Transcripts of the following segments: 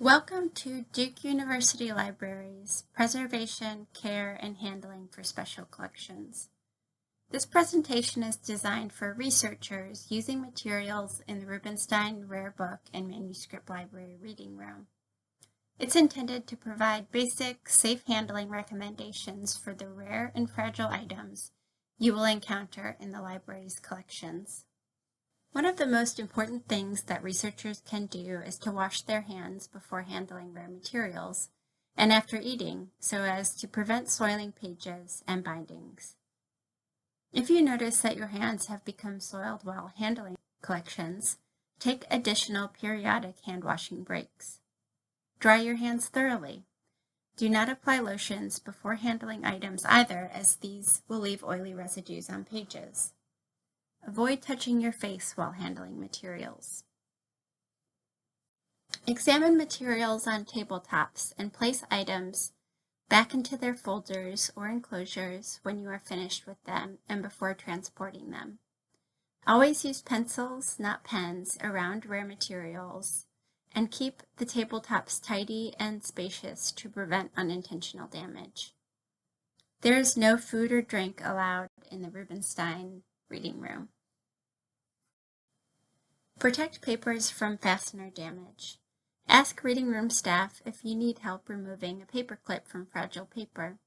Welcome to Duke University Libraries, Preservation, Care, and Handling for Special Collections. This presentation is designed for researchers using materials in the Rubenstein Rare Book and Manuscript Library Reading Room. It's intended to provide basic, safe handling recommendations for the rare and fragile items you will encounter in the library's collections. One of the most important things that researchers can do is to wash their hands before handling rare materials and after eating, so as to prevent soiling pages and bindings. If you notice that your hands have become soiled while handling collections, take additional periodic hand washing breaks. Dry your hands thoroughly. Do not apply lotions before handling items either, as these will leave oily residues on pages. Avoid touching your face while handling materials. Examine materials on tabletops and place items back into their folders or enclosures when you are finished with them and before transporting them. Always use pencils, not pens, around rare materials, and keep the tabletops tidy and spacious to prevent unintentional damage. There is no food or drink allowed in the Rubenstein reading room. Protect papers from fastener damage. Ask reading room staff if you need help removing a paper clip from fragile paper.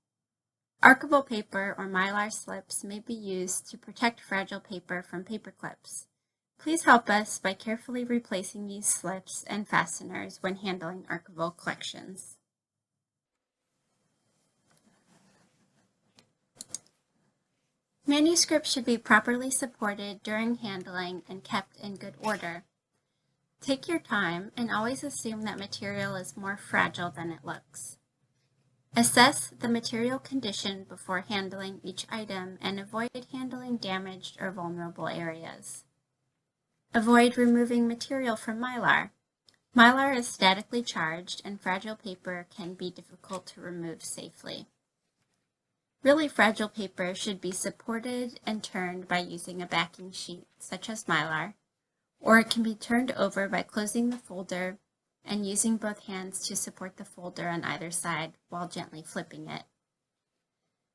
Archival paper or mylar slips may be used to protect fragile paper from paper clips. Please help us by carefully replacing these slips and fasteners when handling archival collections. Manuscripts should be properly supported during handling and kept in good order. Take your time and always assume that material is more fragile than it looks. Assess the material condition before handling each item and avoid handling damaged or vulnerable areas. Avoid removing material from mylar. Mylar is statically charged and fragile paper can be difficult to remove safely. Really fragile paper should be supported and turned by using a backing sheet, such as mylar, or it can be turned over by closing the folder and using both hands to support the folder on either side while gently flipping it.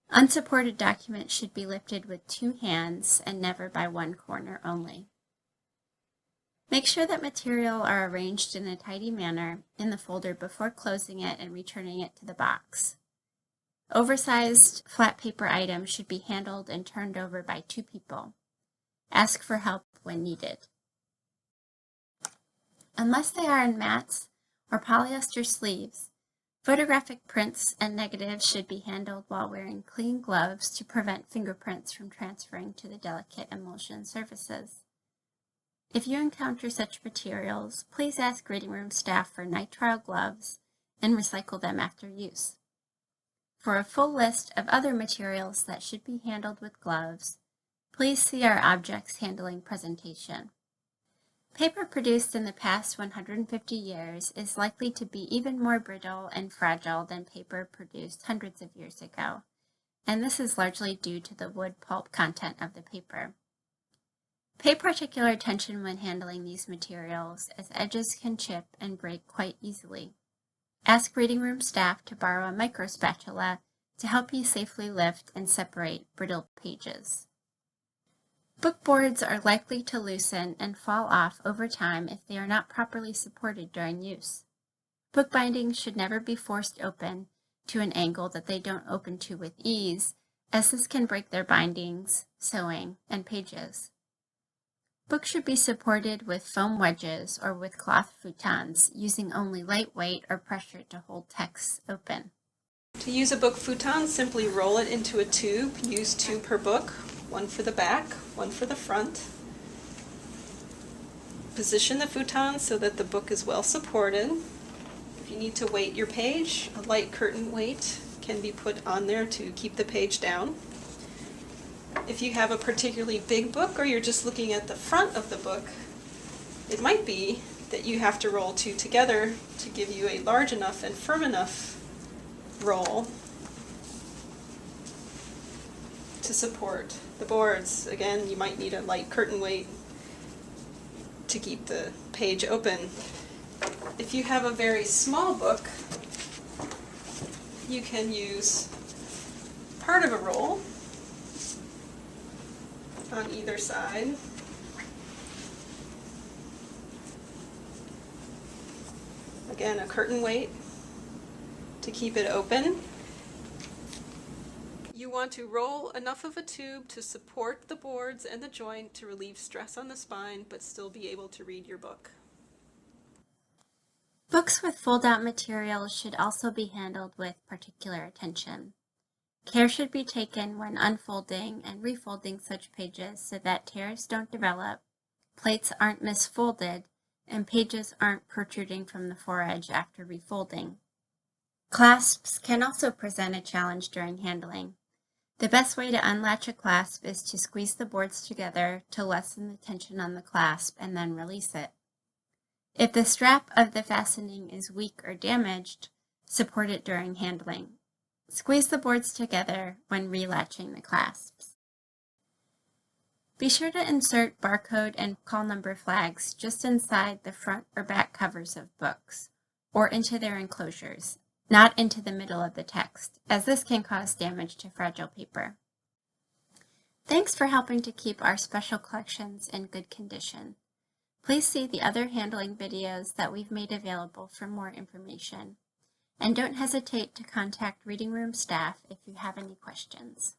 Unsupported documents should be lifted with two hands and never by one corner only. Make sure that material are arranged in a tidy manner in the folder before closing it and returning it to the box. Oversized flat paper items should be handled and turned over by two people. Ask for help when needed. Unless they are in mats or polyester sleeves, photographic prints and negatives should be handled while wearing clean gloves to prevent fingerprints from transferring to the delicate emulsion surfaces. If you encounter such materials, please ask reading room staff for nitrile gloves and recycle them after use. For a full list of other materials that should be handled with gloves, please see our Objects Handling presentation. Paper produced in the past 150 years is likely to be even more brittle and fragile than paper produced hundreds of years ago, and this is largely due to the wood pulp content of the paper. Pay particular attention when handling these materials, as edges can chip and break quite easily. Ask reading room staff to borrow a micro spatula to help you safely lift and separate brittle pages. Book boards are likely to loosen and fall off over time if they are not properly supported during use. Book bindings should never be forced open to an angle that they don't open to with ease, as this can break their bindings, sewing, and pages. Books should be supported with foam wedges or with cloth futons, using only light weight or pressure to hold text open. To use a book futon, simply roll it into a tube. Use two per book, one for the back, one for the front. Position the futon so that the book is well supported. If you need to weight your page, a light curtain weight can be put on there to keep the page down. If you have a particularly big book or you're just looking at the front of the book, it might be that you have to roll two together to give you a large enough and firm enough roll to support the boards. Again, you might need a light curtain weight to keep the page open. If you have a very small book, you can use part of a roll on either side. Again, a curtain weight to keep it open. You want to roll enough of a tube to support the boards and the joint to relieve stress on the spine, but still be able to read your book. Books with fold-out materials should also be handled with particular attention. Care should be taken when unfolding and refolding such pages so that tears don't develop, plates aren't misfolded, and pages aren't protruding from the foredge after refolding. Clasps can also present a challenge during handling. The best way to unlatch a clasp is to squeeze the boards together to lessen the tension on the clasp and then release it. If the strap of the fastening is weak or damaged, support it during handling. Squeeze the boards together when relatching the clasps. Be sure to insert barcode and call number flags just inside the front or back covers of books, or into their enclosures, not into the middle of the text, as this can cause damage to fragile paper. Thanks for helping to keep our special collections in good condition. Please see the other handling videos that we've made available for more information. And don't hesitate to contact Reading Room staff if you have any questions.